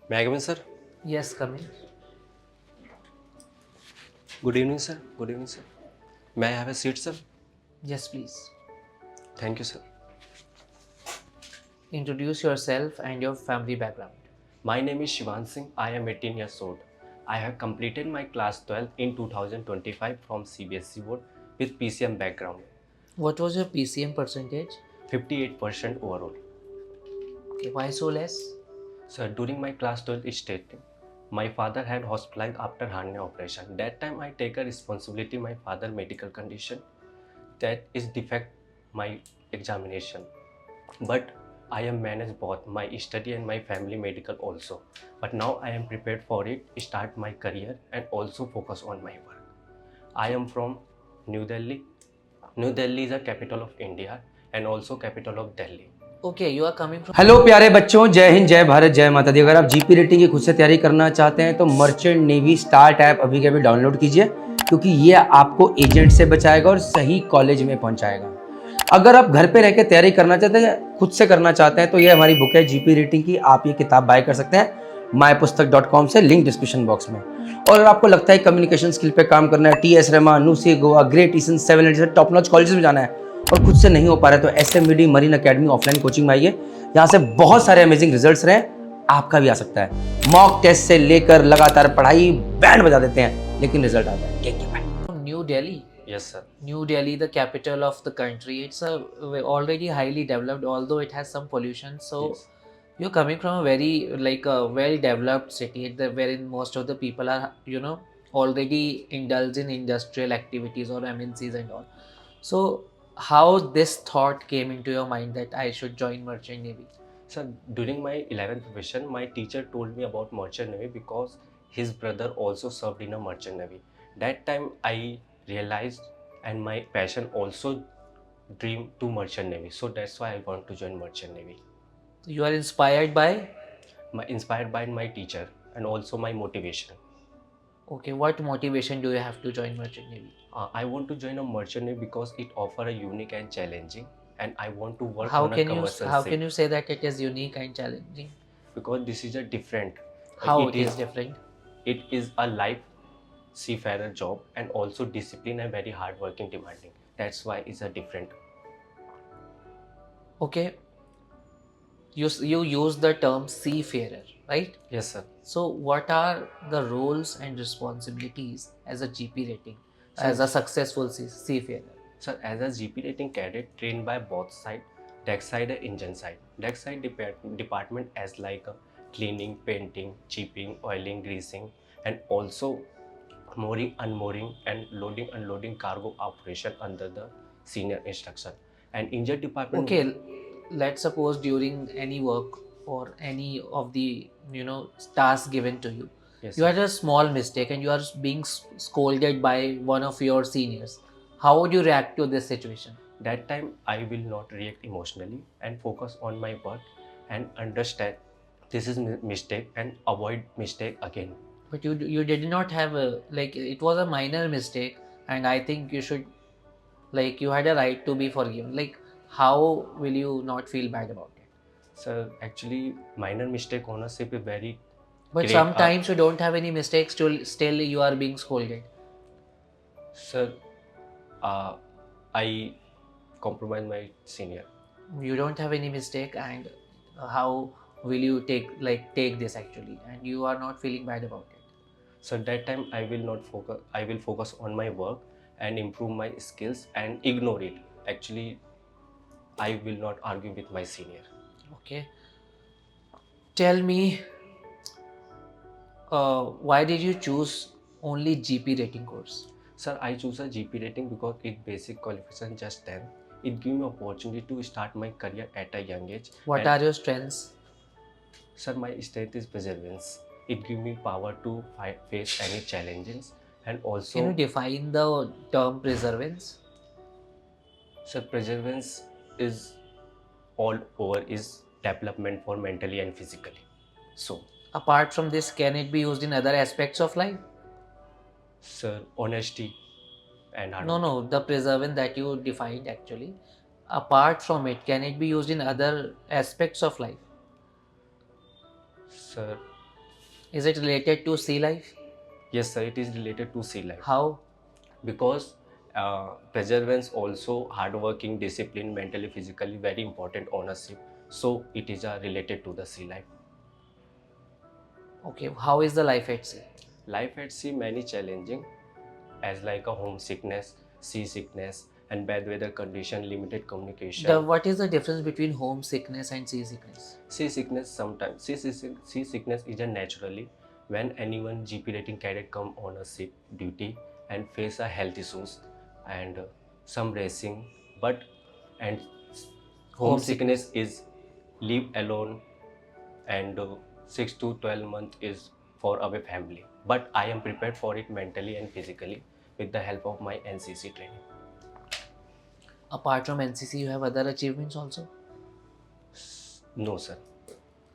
May I come in, sir? Yes, come in. Good evening, sir. Good evening, sir. May I have a seat, sir? Yes, please. Thank you, sir. Introduce yourself and your family background. My name is Shivan Singh. I am 18 years old. I have completed my class 12 in 2025 from CBSE board with PCM background, What was your PCM percentage? 58% overall. Okay, why so less? Sir, during my class 12 state, my father had hospitalized after hernia operation. That time I take a responsibility my father medical condition that is defect my examination. But I am managed both my study and my family medical also. But now I am prepared for it, start my career and also focus on my work. I am from New Delhi. New Delhi is a capital of India and also capital of Delhi. Okay, you are coming from. Hello प्यारे बच्चों, जय हिंद, जय भारत, जय माता दी। अगर आप GP rating की खुद से तैयारी करना चाहते हैं तो मर्चेंट नेवी स्टार्ट ऐप अभी के अभी डाउनलोड कीजिए, क्योंकि ये आपको एजेंट से बचाएगा और सही कॉलेज में पहुंचाएगा। अगर आप घर पे रह के तैयारी करना चाहते हैं, खुद से करना चाहते हैं, तो ये हमारी बुक है जीपी रेटिंग की। आप ये किताब बाय कर सकते हैं mypustak.com से, लिंक डिस्क्रिप्शन बॉक्स में। और अगर आपको लगता है कम्युनिकेशन स्किल पे काम करना है, TS रहमान, नुसी गोवा, ग्रेट ईस्टर्न, 7 जैसे टॉप नॉच कॉलेज में जाना है और खुद से नहीं हो पा रहा है, तो SMBD marine academy offline coaching में आइए। यहाँ से बहुत सारे अमेजिंग रिजल्ट्स रहे, आपका भी आ सकता है। मॉक टेस्ट से लेकर लगातार पढ़ाई बैंड बजा देते हैं, लेकिन रिजल्ट आता है। Take care, bye. New Delhi. Yes, sir. New Delhi, the capital of the country. It's already highly developed, although it has some pollution. So Yes. you're coming from a very like a well-developed city, wherein most of the people are already indulged in industrial activities or MNCs and all. So how this thought came into your mind that I should join Merchant Navy? Sir, during my 11th profession, my teacher told me about Merchant Navy because his brother also served in a Merchant Navy. That time I realized and my passion also dream to Merchant Navy. So that's why I want to join Merchant Navy. You are inspired by. Inspired by my teacher and also my motivation. Okay, what motivation do you have to join Merchant Navy? I want to join a Merchant Navy because it offers a unique and challenging, and I want to work How on a can you commercial how ship can you say that it is unique and challenging? because this is a different. How it is different? It is a life seafarer job and also discipline and very hard working demanding. That's why it's a different. Okay, you use the term seafarer, right? Yes, sir. So what are the roles and responsibilities as a GP rating, as Sir- a successful seafarer? Sir, as a GP rating cadet trained by both side, deck side and engine side. Deck side department as like cleaning, painting, chipping, oiling, greasing, and also mooring, unmooring, and loading, unloading cargo operation under the senior instruction. And engine department. Okay, let's suppose during any work or any of the tasks given to you, Yes, you sir. had a small mistake and you are being scolded by one of your seniors. How would you react to this situation? That time I will not react emotionally and focus on my work and understand this is mistake and avoid mistake again. But you did not have a like it was a minor mistake, and I think you should like you had a right to be forgiven. Like how will you not feel bad about it? So actually minor mistake ownership is very But great. sometimes you don't have any mistakes, still you are being scolded. Sir, I compromise my senior. You don't have any mistake, and how will you take this actually, and you are not feeling bad about it? So that time I will not focus. I will focus on my work and improve my skills and ignore it. Actually, I will not argue with my senior. Okay, tell me, why did you choose only GP rating course? Sir, I choose a GP rating because it basic qualification just 10. It give me opportunity to start my career at a young age. What And, are your strengths? Sir, my strength is perseverance. It give me power to face any challenges and also. Can you define the term perseverance? Sir, perseverance is all over is development for mentally and physically. So, Apart from this, can it be used in other aspects of life? sir, honesty and hard No, work. no, the perseverance that you defined actually. Apart from it, can it be used in other aspects of life? Sir, Is it related to sea life? Yes, sir, it is related to sea life. How? Because perseverance also hardworking, discipline, mentally, physically very important ownership. So it is related to the sea life. Okay, how is the life at sea? Life at sea many challenging, as like a homesickness, seasickness, and bad weather condition, limited communication. What is the difference between homesickness and seasickness? Seasickness sometimes. Seasickness is a naturally when anyone GP rating cadet come on a ship duty and face a health issues and some racing, but and homesickness is live alone and 6 to 12 months is for away family. But I am prepared for it mentally and physically with the help of my NCC training. Apart from NCC, you have other achievements also? No, sir.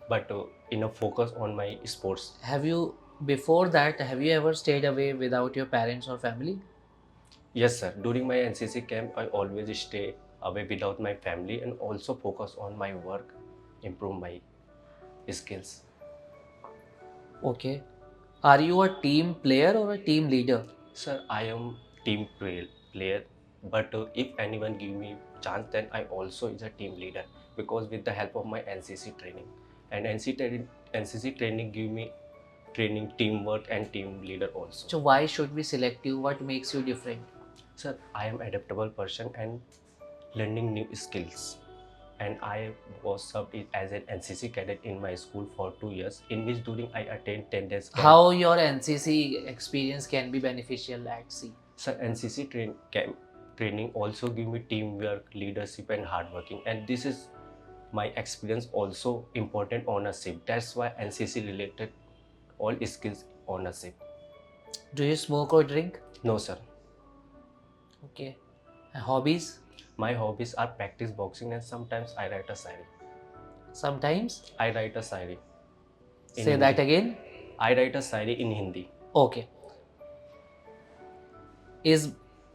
But in a focus on my sports. Have you, before that, have you ever stayed away without your parents or family? Yes, sir. During my NCC camp, I always stay away without my family and also focus on my work, improve my skills. Okay. Are you a team player or a team leader? Sir, I am team player, but if anyone give me chance, then I also is a team leader because with the help of my NCC training and NCC training give me training, teamwork and team leader also. So why should we select you? What makes you different? Sir, I am adaptable person and learning new skills. And I was served as an NCC cadet in my school for 2 years, in which during I attend 10 days camp. How your NCC experience can be beneficial at sea? Sir, NCC camp training also give me teamwork, leadership and hardworking. And this is my experience also important ownership. That's why NCC related all skills ownership. Do you smoke or drink? No, sir. Okay. And hobbies? My hobbies are practice boxing and sometimes I write a shayari. Sometimes? I write a shayari. in Say that Hindi. again. I write a shayari in Hindi. Okay. Is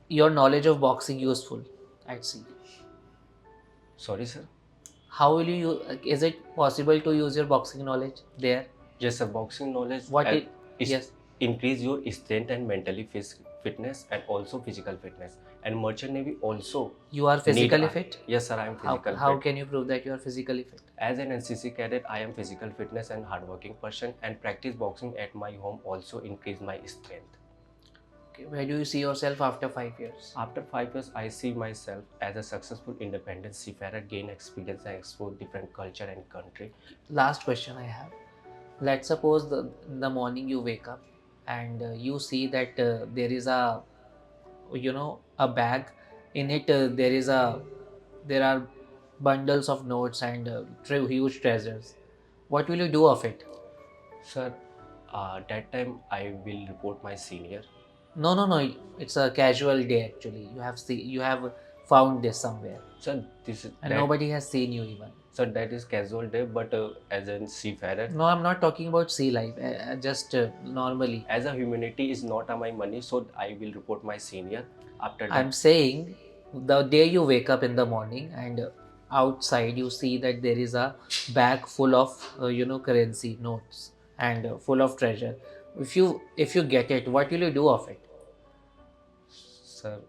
your knowledge of boxing useful at sea? Sorry, sir. How will you is it possible to use your boxing knowledge there? Yes, sir. Boxing knowledge What it is yes. increase your strength and mentally fitness and also physical fitness. And merchant navy also You are physically fit? Yes, sir. I am physical How fit. can you prove that you are physically fit? As an NCC cadet, I am physical fitness and hardworking person, and practice boxing at my home also increase my strength. Okay. Where do you see yourself after 5 years? After 5 years, I see myself as a successful independent seafarer, gain experience and explore different culture and country. Last question I have. Let's suppose in the morning you wake up and you see that there is a bag. In it there are bundles of notes and huge treasures. What will you do of it? Sir, that time I will report my senior. No. It's a casual day actually. You have found this somewhere Sir, this is and that, nobody has seen you even. sir, that is casual day, but as a seafarer, No, I'm not talking about sea life. Just normally. as a humanity is not my money, so I will report my senior. After that, I'm saying the day you wake up in the morning and outside you see that there is a bag full of currency notes and full of treasure. If you get it, what will you do of it? sir,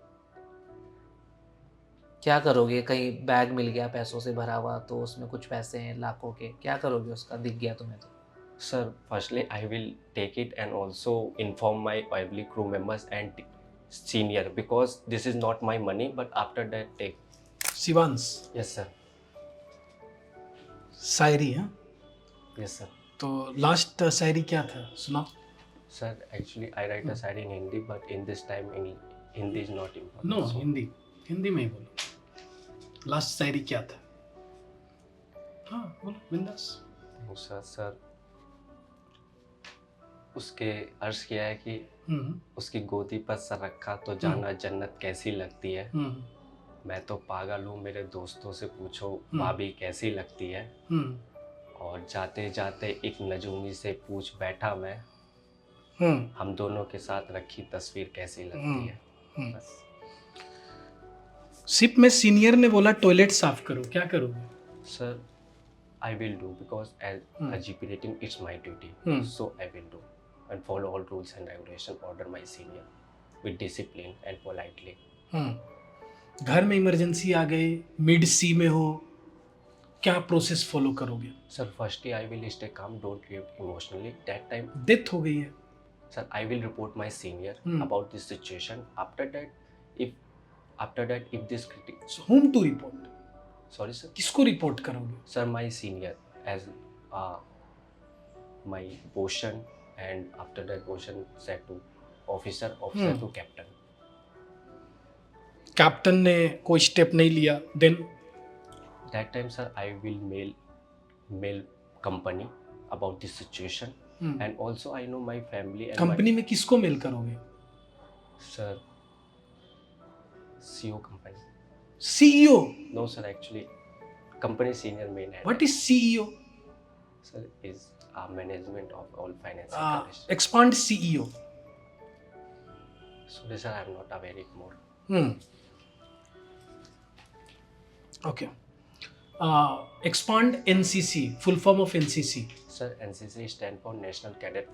क्या करोगे? कहीं bag मिल गया पैसों से भरा हुआ तो उसमें कुछ पैसे हैं लाखों के, क्या करोगे उसका? दिख गया तुम्हें तो? sir, firstly I will take it and also inform my every crew members and senior because this is not my money. But after that, take. Shivansh, Yes, sir. शायरी है Yes, sir. तो लास्ट शायरी क्या था सुना? Sir, actually I write a shayari in Hindi, but in this time in Hindi is not important. No So, Hindi में ही बोलो. Last शायरी क्या था? हाँ बोलो बिंदास. सर उसके अर्ज किया है कि उसकी गोदी पर सर रखा तो जाना जन्नत कैसी लगती है. मैं तो पागल हूँ, मेरे दोस्तों से पूछो भाभी कैसी लगती है. और जाते जाते एक नजूमी से पूछ बैठा मैं, हम दोनों के साथ रखी तस्वीर कैसी लगती है. बस. शिप में सीनियर ने बोला टॉयलेट साफ करो, क्या करोगे? Sir, I will do because as Hmm. a GP rating, it's my duty. Hmm. So I will do and follow all rules and regulation. Order my senior with discipline and politely. घर में emergency आ गए, mid सी में हो, क्या process follow करोगे? Sir, firstly, I will stay calm. Don't react emotionally. That time, death हो गई है. sir, I will report my senior Hmm. about this situation. After that, if this So whom to report? sorry, sir. किसको report करोगे? Sir, my senior as uh, my portion, and after that portion said to officer to captain. Captain ने कोई step नहीं लिया, then That time, sir, I will mail company about this situation, and also I know my family and company में किसको mail करोगे? my sir CEO company. CEO. No, sir, actually company senior main head. What is CEO? Sir is management of all financial conditions. Expand CEO. Sorry, sir, I am not aware it more. Okay. Expand NCC, full form of NCC. Sir, NCC stand for National Cadet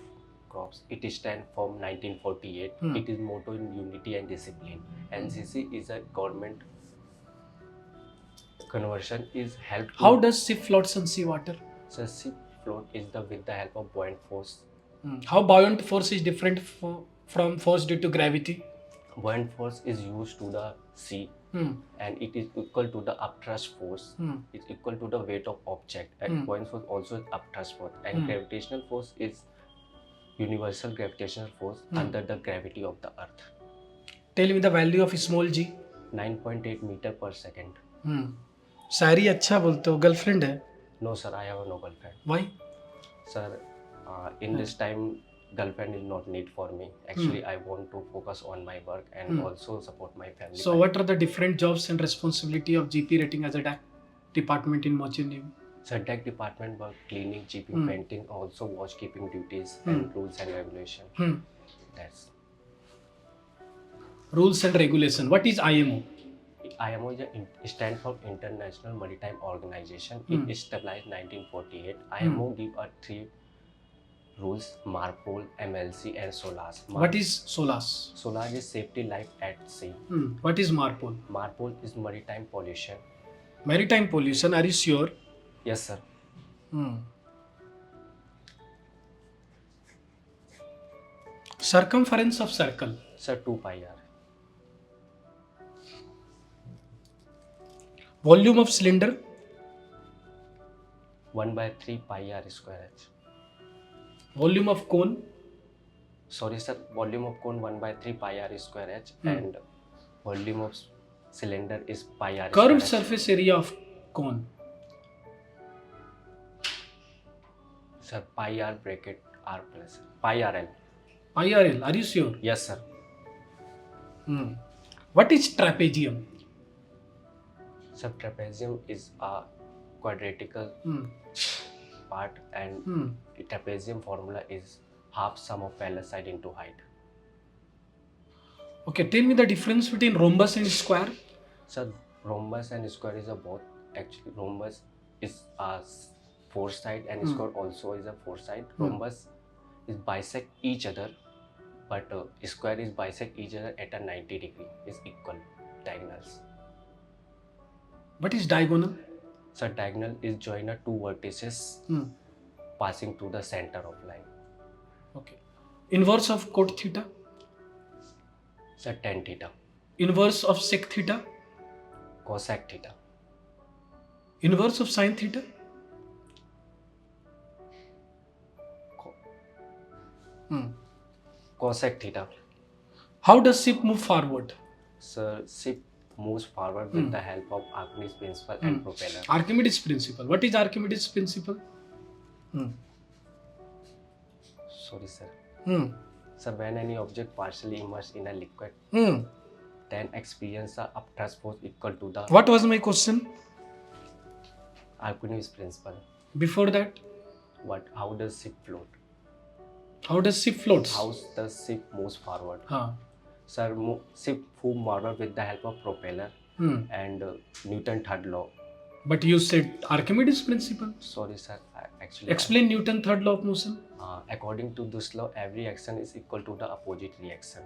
Corps. It is stand from 1948. It is motto in unity and discipline. NCC is a government conversion is help. How does ship floats on sea water? Sir, ship float is the with the help of buoyant force. How buoyant force is different from force due to gravity? Buoyant force is used to the sea, and it is equal to the upthrust force. It's equal to the weight of object, and buoyant force also is upthrust force, and gravitational force is universal gravitational force under the gravity of the earth. Tell me the value of small g. 9.8 meter per second. शायरी अच्छा बोलते हो. Girlfriend है? No, sir, I have no girlfriend. Why? Sir, in this time, girlfriend is not need for me. Actually, I want to focus on my work and also support my family. So what are the different jobs and responsibility of GP rating as a DAC department in Merchant Navy? Sir, deck department work, cleaning, keeping, painting, also watchkeeping duties and rules and regulation. That's Rules and regulation. What is IMO? IMO is a stand for International Maritime Organization. It established 1948. IMO give a 3 rules: MARPOL, MLC, and SOLAS. What is SOLAS? SOLAS is safety life at sea. What is MARPOL? MARPOL is maritime pollution. Maritime pollution. Are you sure? Yes, sir. Circumference of circle. Sir, 2 pi r. Volume of cylinder. 1/3 pi r square h. Volume of cone. Sorry, sir. Volume of cone 1/3 pi r square h, and volume of cylinder is pi r. Curved square h. surface area of cone. Sir, pi r bracket r plus pi rl. IRL. Are you sure? Yes, sir. What is trapezium? Sir, trapezium is a quadratical part, and the trapezium formula is half sum of parallel side into height. Okay, tell me the difference between rhombus and square. Sir, rhombus and square is a both. Actually, rhombus is a 4 side, and square also is a 4 side. Rhombus is bisect each other, but square is bisect each other at a 90 degree. Is equal diagonals. What is diagonal? So diagonal is join a 2 vertices passing through the center of line. Okay. Inverse of cot theta. So tan theta. Inverse of sec theta. Cosec theta. Inverse of sin theta. Cosec theta. How does ship move forward? So ship moves forward with the help of Archimedes principle and propeller. Archimedes principle. What is Archimedes principle? Sorry, sir. So when any object partially immersed in a liquid, then experience the upthrust force equal to the What was my question? Archimedes principle. Before that, How does ship float? how does ship floats? How does ship moves forward? Huh. Sir, ship move forward with the help of propeller and Newton third law. But you said Archimedes principle. Sorry, sir. Actually, Explain Newton third law of motion. According to this law, every action is equal to the opposite reaction.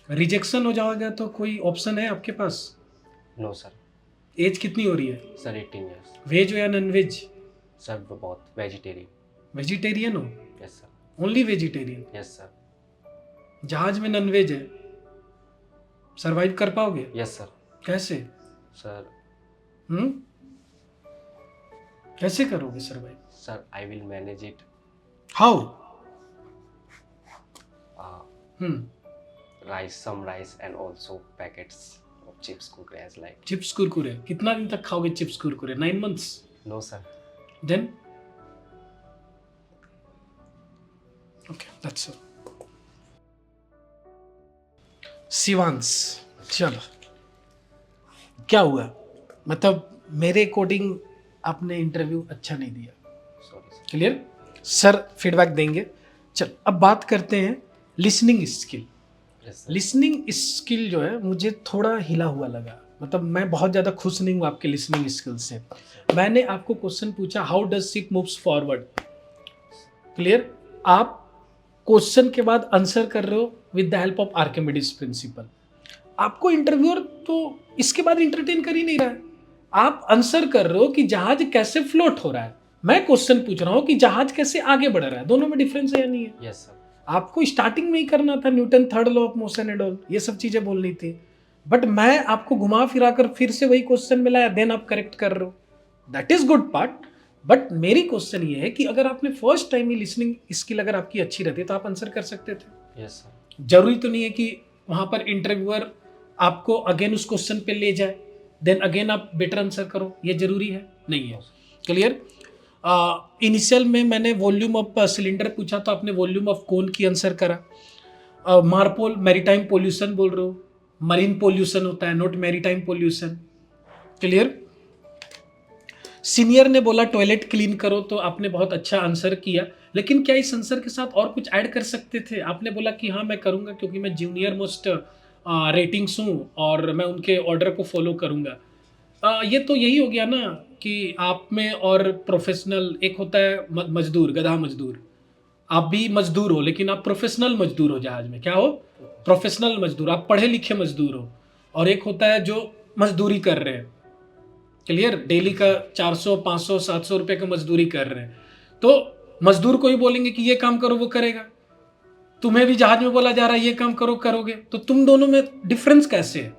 Rejection हो जाएगा तो कोई option है आपके पास? No, sir. As कितनी हो रही है? Sir, 18 years. वेज हो या non veg? Sir, both vegetarian. Vegetarian हो? Yes, sir. Only vegetarian? Yes, sir. जहाज में नॉन वेज है, सरवाइव कर पाओगे? Yes, sir. कैसे? Sir, कैसे करोगे survive? sir, I will manage it. How? Rice, some rice, and also packets of chips, kurkure, like. Chips Kurkure कितना दिन तक खाओगे? Chips Kurkure 9 months? No, sir. Then okay, that's all. Shivansh, चलो क्या हुआ? मतलब मेरे अकॉर्डिंग आपने इंटरव्यू अच्छा नहीं दिया। Sorry, sir. Clear? Sir feedback देंगे। चल अब बात करते हैं listening skill. Yes, sir. Listening skill जो है मुझे थोड़ा हिला हुआ लगा, मतलब मैं बहुत ज़्यादा खुश नहीं हूँ आपके लिसनिंग स्किल से। मैंने आपको क्वेश्चन पूछा how does sick moves forward, clear? आप क्वेश्चन के बाद आंसर कर रहे हो with the help of Archimedes principal. आपको इंटरव्यूअर तो इसके बाद इंटरटेन कर ही नहीं रहा है, आप आंसर कर रहे हो कि जहाज कैसे फ्लोट हो रहा है। मैं क्वेश्चन पूछ रहा हूँ कि जहाज कैसे आगे बढ़ रहा है। दोनों में डिफरेंस है या नहीं है? Yes, sir. आपको स्टार्टिंग में ही करना था Newton third law of motion and all, ये सब चीजें बोलनी थी, बट मैं आपको घुमा फिरा कर फिर से वही क्वेश्चन मिलाया, देन आप करेक्ट कर रहे हो। That is good part, but मेरी क्वेश्चन ये है कि अगर आपने फर्स्ट टाइम ही लिसनिंग स्किल अगर आपकी अच्छी रहती तो आप आंसर कर सकते थे। Yes, sir. जरूरी तो नहीं है कि वहां पर इंटरव्यूअर आपको अगेन उस क्वेश्चन पे ले जाए, देन अगेन आप बेटर आंसर करो, ये जरूरी है नहीं है। क्लियर? इनिशियल में मैंने वॉल्यूम ऑफ सिलेंडर पूछा तो आपने वॉल्यूम ऑफ कोन की आंसर करा। मार्पोल मैरीटाइम पोल्यूशन बोल रहे हो, मरीन पोल्यूशन होता है, not maritime pollution. Clear? Senior ने बोला टॉयलेट क्लीन करो तो आपने बहुत अच्छा आंसर किया, लेकिन क्या इस आंसर के साथ और कुछ ऐड कर सकते थे? आपने बोला कि हाँ मैं करूँगा क्योंकि मैं जूनियर मोस्ट रेटिंग्स हूँ और मैं उनके ऑर्डर को फॉलो करूँगा। ये तो यही हो गया ना कि आप में और प्रोफेशनल एक होता है मजदूर, गधा मजदूर। आप भी मजदूर हो लेकिन आप प्रोफेशनल मजदूर हो जहाज में। क्या हो? प्रोफेशनल मजदूर, आप पढ़े लिखे मजदूर हो। और एक होता है जो मजदूरी कर रहे हैं, क्लियर? डेली का 400 500 700 रुपये का मजदूरी कर रहे हैं। तो मजदूर को ही बोलेंगे कि ये काम करो वो करेगा, तुम्हें भी जहाज में बोला जा रहा है ये काम करो करोगे, तो तुम दोनों में डिफरेंस कैसे है?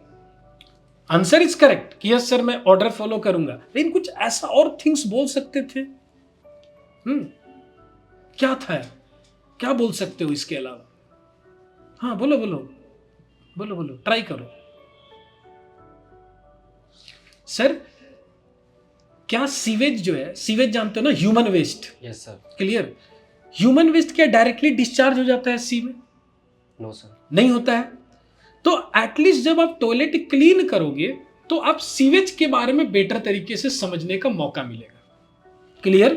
आंसर इज करेक्ट कि यस सर मैं ऑर्डर फॉलो करूंगा, लेकिन कुछ ऐसा और थिंग्स बोल सकते थे। क्या था? क्या बोल सकते हो इसके अलावा? हाँ बोलो बोलो बोलो बोलो, ट्राई करो। सर क्या सीवेज जो है, सीवेज जानते हो ना, human waste? Yes, sir. Clear? Human waste क्या डायरेक्टली डिस्चार्ज हो जाता है सी में? No, sir. नहीं होता है। तो एटलीस्ट जब आप टॉयलेट क्लीन करोगे तो आप सीवेज के बारे में बेटर तरीके से समझने का मौका मिलेगा। क्लियर?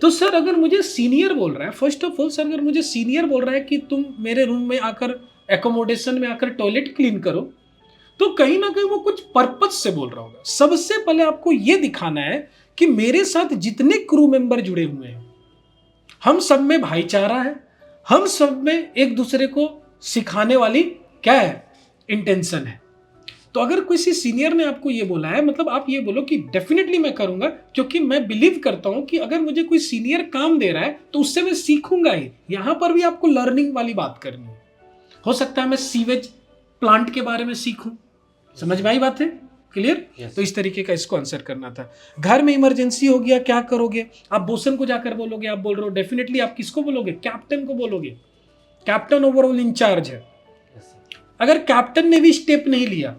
तो सर अगर मुझे सीनियर बोल रहा है, फर्स्ट ऑफ ऑल सर अगर मुझे सीनियर बोल रहा है कि तुम मेरे रूम में आकर एकोमोडेशन में आकर टॉयलेट क्लीन करो, तो कहीं ना कहीं वो कुछ पर्पज से बोल रहा होगा। सबसे पहले आपको ये दिखाना है कि मेरे साथ जितने क्रू मेंबर जुड़े हुए हैं, हम सब में भाईचारा है, हम सब में एक दूसरे को सिखाने वाली क्या है, इंटेंशन है। तो अगर किसी सीनियर ने आपको ये बोला है, मतलब आप ये बोलो कि डेफिनेटली मैं करूंगा, क्योंकि मैं बिलीव करता हूं कि अगर मुझे कोई सीनियर काम दे रहा है तो उससे मैं सीखूंगा ही। यहां पर भी आपको लर्निंग वाली बात करनी है। हो सकता है मैं सीवेज प्लांट के बारे में सीखूं। समझ में आई बात है? क्लियर? Yes. तो इस तरीके का इसको आंसर करना था। घर में इमरजेंसी हो गया, क्या करोगे? आप बोसन को जाकर बोलोगे, आप बोल रहे हो, डेफिनेटली आप किसको बोलोगे? कैप्टन को बोलोगे। कैप्टन ओवरऑल इंचार्ज है। Yes, sir. अगर कैप्टन ने भी स्टेप नहीं लिया,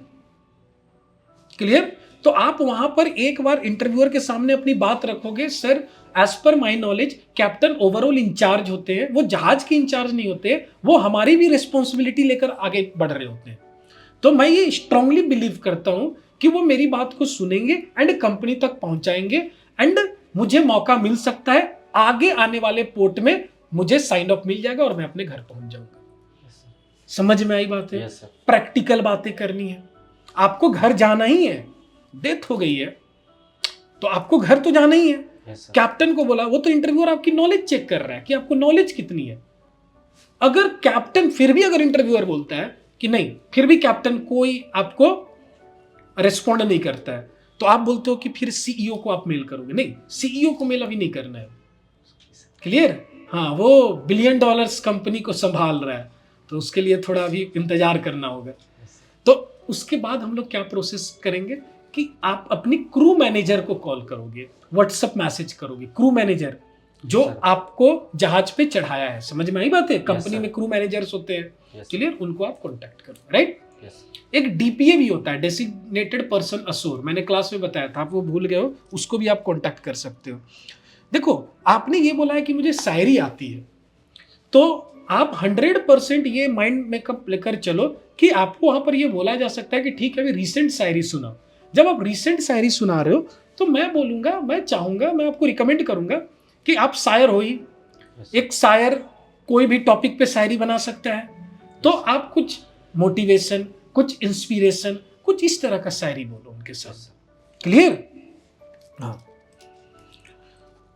क्लियर, तो आप वहां पर एक बार इंटरव्यूअर के सामने अपनी बात रखोगे, sir as per my knowledge captain overall in charge होते हैं, वो जहाज के इंचार्ज नहीं होते, वो हमारी भी रिस्पॉन्सिबिलिटी लेकर आगे बढ़ रहे होते हैं। तो मैं ये स्ट्रांगली बिलीव करता हूं कि वो मेरी बात को सुनेंगे एंड कंपनी तक पहुंचाएंगे एंड मुझे मौका मिल सकता है, आगे आने वाले पोर्ट में मुझे साइन ऑफ मिल जाएगा और मैं अपने घर पहुंच जाऊंगा। Yes, sir. समझ में आई बात है? Yes, sir. प्रैक्टिकल बातें करनी है, आपको घर जाना ही है, डेथ हो गई है तो आपको घर तो जाना ही है। Yes, sir. कैप्टन को बोला, वो तो इंटरव्यूअर आपकी नॉलेज चेक कर रहा है कि आपको नॉलेज कितनी है। अगर कैप्टन फिर भी अगर इंटरव्यूअर बोलता है कि नहीं, फिर भी कैप्टन कोई आपको रिस्पॉन्ड नहीं करता है, तो आप बोलते हो कि फिर सीईओ को आप मेल करोगे। नहीं, सीईओ को मेल अभी नहीं करना है। क्लियर? हाँ, वो $1 बिलियन कंपनी को संभाल रहा है, तो उसके लिए थोड़ा अभी इंतजार करना होगा। तो उसके बाद हम लोग क्या प्रोसेस करेंगे कि आप अपनी क्रू मैनेजर को कॉल करोगे, व्हाट्सएप मैसेज करोगे। क्रू मैनेजर जो Yes, sir. आपको जहाज पे चढ़ाया है, समझ में आई बात है? Company sir. में क्रू मैनेजर्स होते हैं। Yes, clear? उनको आप कॉन्टेक्ट करो, राइट? yes. एक डीपीए भी होता है, डेसिग्नेटेड पर्सन अश्योर, मैंने क्लास में बताया था, आप वो भूल गए हो, उसको भी आप कॉन्टेक्ट कर सकते हो। देखो, आपने ये बोला है कि मुझे शायरी आती है, तो आप 100% ये माइंड मेकअप लेकर चलो कि आपको वहां पर ये बोला जा सकता है कि ठीक है, अभी रिसेंट शायरी सुनाओ। जब आप रिसेंट शायरी सुना रहे हो तो मैं बोलूंगा, मैं चाहूंगा, मैं आपको रिकमेंड करूंगा कि आप शायर हो ही। Yes, एक शायर कोई भी टॉपिक पे शायरी बना सकता है, तो आप कुछ मोटिवेशन, कुछ इंस्पिरेशन, कुछ इस तरह का शायरी बोलो उनके yes, साथ। sir. क्लियर? हाँ।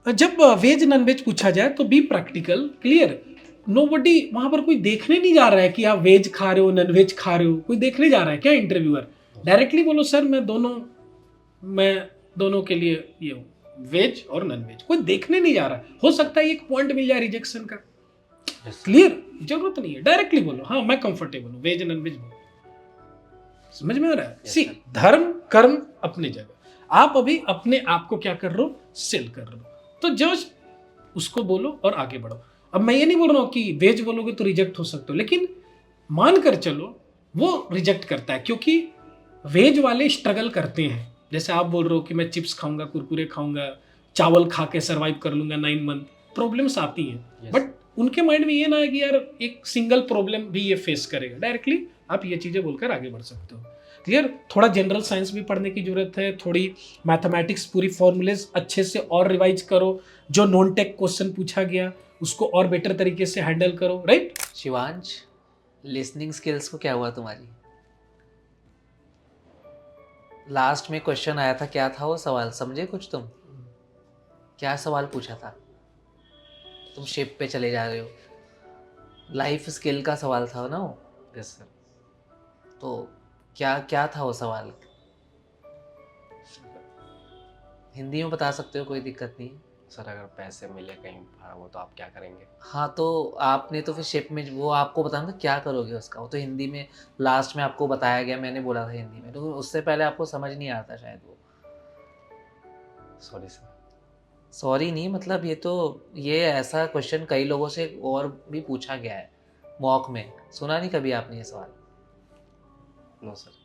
जब वेज नॉन वेज पूछा जाए तो बी प्रैक्टिकल। क्लियर? नोबडी वहां पर कोई देखने नहीं जा रहा है कि आप वेज खा रहे हो नॉन वेज खा रहे हो, कोई देखने जा रहा है क्या इंटरव्यूअर? डायरेक्टली बोलो सर मैं दोनों के लिए ये हूँ, वेज और नॉन वेज। कोई देखने नहीं जा रहा है, हो सकता है एक पॉइंट मिल जाए रिजेक्शन का। Yes, clear? जरूरत नहीं है, डायरेक्टली बोलो हाँ मैं कंफर्टेबल हूँ, वेज नॉन वेज बोलो। समझ में आ रहा है? Yes, सी, sir. धर्म कर्म अपनी जगह, आप अभी अपने आप को क्या कर रहे हो? सेल कर रहे हो। तो जस्ट उसको बोलो और आगे बढ़ो। अब मैं ये नहीं बोल रहा हूँ कि वेज बोलोगे तो रिजेक्ट हो सकते हो, लेकिन मान कर चलो वो रिजेक्ट करता है, क्योंकि वेज वाले स्ट्रगल करते हैं। जैसे आप बोल रहे हो कि मैं चिप्स खाऊंगा, कुरकुरे खाऊंगा, चावल खा के सर्वाइव कर लूंगा 9 मंथ, प्रॉब्लम्स आती हैं। Yes. बट उनके माइंड में ये ना है कि यार एक सिंगल प्रॉब्लम भी ये फेस करेगा। डायरेक्टली आप ये चीजें बोलकर आगे बढ़ सकते हो। क्लियर? थोड़ा जनरल साइंस भी पढ़ने की जरूरत है, थोड़ी मैथमेटिक्स पूरी फॉर्मूलेज अच्छे से और रिवाइज करो, जो नॉन टेक क्वेश्चन पूछा गया उसको और बेटर तरीके से हैंडल करो, राइट? शिवांश, लिसनिंग स्किल्स को क्या हुआ तुम्हारी? लास्ट में क्वेश्चन आया था, क्या था वो सवाल, समझे कुछ तुम? क्या सवाल पूछा था? तुम शिप पे चले जा रहे हो, लाइफ स्किल का सवाल था ना वो? Yes, sir. तो क्या क्या था वो सवाल? हिंदी में बता सकते हो, कोई दिक्कत नहीं है। सर अगर पैसे मिले कहीं भाड़ा हो तो आप क्या करेंगे? हाँ, तो आपने तो फिर शिप में वो आपको बताना था क्या करोगे उसका, वो तो हिंदी में लास्ट में आपको बताया गया, मैंने बोला था हिंदी में, तो उससे पहले आपको समझ नहीं आता शायद वो। Sorry sir. सॉरी नहीं, मतलब ये ऐसा क्वेश्चन कई लोगों से और भी पूछा गया है मॉक में, सुना नहीं कभी आपने ये सवाल? No sir.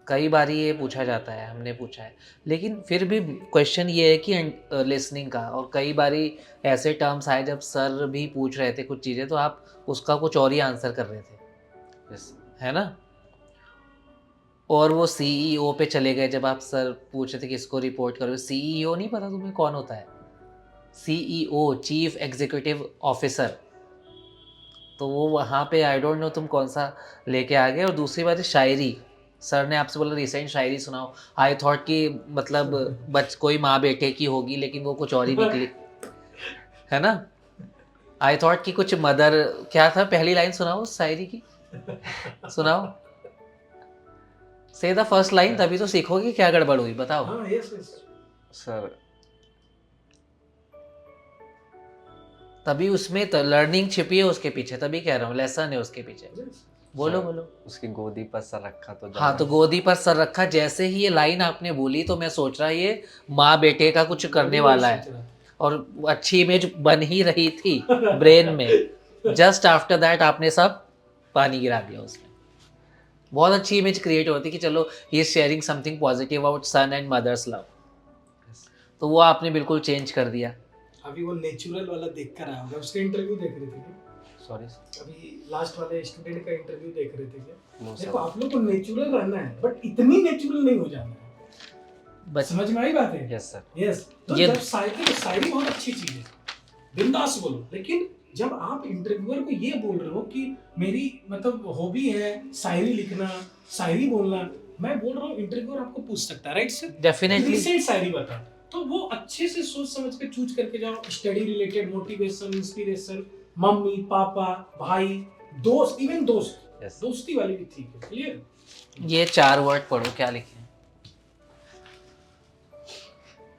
कई बारी ये पूछा जाता है, हमने पूछा है, लेकिन फिर भी क्वेश्चन ये है कि लिसनिंग का, और कई बारी ऐसे टर्म्स आए जब सर भी पूछ रहे थे कुछ चीज़ें तो आप उसका कुछ और ही आंसर कर रहे थे, यस. है ना? और वो सीईओ पे चले गए जब आप सर पूछ रहे थे कि इसको रिपोर्ट करो। सीईओ नहीं पता तुम्हें कौन होता है? CEO, chief executive officer. तो वो वहाँ पे आई डोंट नो तुम कौन सा लेके आ गए। और दूसरी बात है शायरी, सर ने आपसे बोला रिसेंट शायरी सुनाओ। आई थॉट कि मतलब कोई माँ बेटे की होगी, लेकिन वो कुछ और ही निकली, है ना? आई थॉट कि कुछ मदर, क्या था पहली लाइन सुनाओ उस शायरी की, सुनाओ, से द फर्स्ट लाइन, तभी तो सीखोगे क्या गड़बड़ हुई, बताओ। हाँ, यस यस सर तभी उसमें तो लर्निंग छिपी है उसके पीछे, तभी कह रहा हूँ लेसन है उसके पीछे। बोलो सर, बोलो। उसकी गोदी पर सर रखा तो हाँ, तो गोदी पर सर रखा, जैसे ही ये लाइन आपने बोली तो मैं सोच रहा ये माँ बेटे का कुछ करने वाला है, और अच्छी इमेज बन ही रही थी ब्रेन में। जस्ट आफ्टर दैट आपने सब पानी गिरा दिया उसमें। बहुत अच्छी इमेज क्रिएट होती कि चलो he is sharing something positive about son and mother's love, तो वो आपने बिल्कुल चेंज कर दिया। अभी वो नेचुरल वाला देख कर आया होगा, उसका इंटरव्यू देख रहे थे क्या? सॉरी. अभी लास्ट वाले स्टूडेंट का इंटरव्यू देख रहे थे क्या? नो देखो सर. आप लोग को नेचुरल रहना है, बट इतनी नेचुरल नहीं हो जाना है। बस समझ में आई बात है? Yes sir. यस। तो ये- जब शायरी बहुत अच्छी चीज है, बिंदास बोलो, लेकिन जब आप इंटरव्यूअर को ये बोल रहे हो कि मेरी मतलब हॉबी है शायरी लिखना, शायरी बोलना, मैं बोल रहा हूँ इंटरव्यूअर आपको पूछ सकता है, राइट सर? डेफिनेटली रिसेंट शायरी बता, तो वो अच्छे से सोच समझ के चूज करके जाओ। Study related, motivation, inspiration, mummy papa भाई दोस्त, इवन दोस्त, Yes. दोस्ती वाली भी ठीक है। क्लियर? ये 4 वर्ड पढ़ो, क्या लिखे हैं?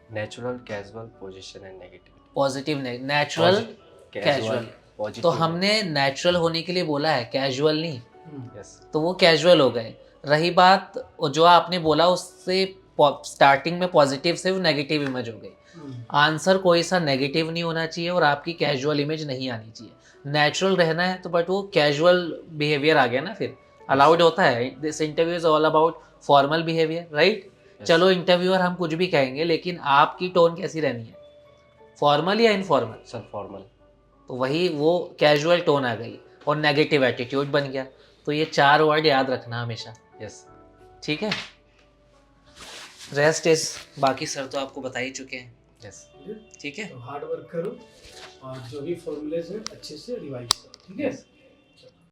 Natural, casual, position and negativity. Positive, natural, casual. positive. तो हमने नेचुरल होने के लिए बोला है, कैजुअल नहीं, Yes. तो वो कैजुअल हो गए। रही बात जो आपने बोला उससे स्टार्टिंग में पॉजिटिव से वो नेगेटिव इमेज हो गई। आंसर कोई सा नेगेटिव नहीं होना चाहिए और आपकी कैजुअल इमेज नहीं आनी चाहिए। नेचुरल रहना है तो बट वो कैजुअल बिहेवियर आ गया ना, फिर अलाउड होता है। This interview is all about formal behaviour, right? चलो इंटरव्यूअर हम कुछ भी कहेंगे, लेकिन आपकी टोन कैसी रहनी है, फॉर्मल या इनफॉर्मल? Sir, formal. तो वही वो कैजुअल टोन आ गई और नेगेटिव एटीट्यूड बन गया। तो ये 4 वर्ड याद रखना हमेशा, Yes. ठीक है? रेस्ट इज, बाकी सर तो आपको बता ही चुके हैं, Yes. ठीक है? तो हार्ड वर्क करो और जो भी फॉर्मूलेज हैं अच्छे से रिवाइज करो, ठीक है?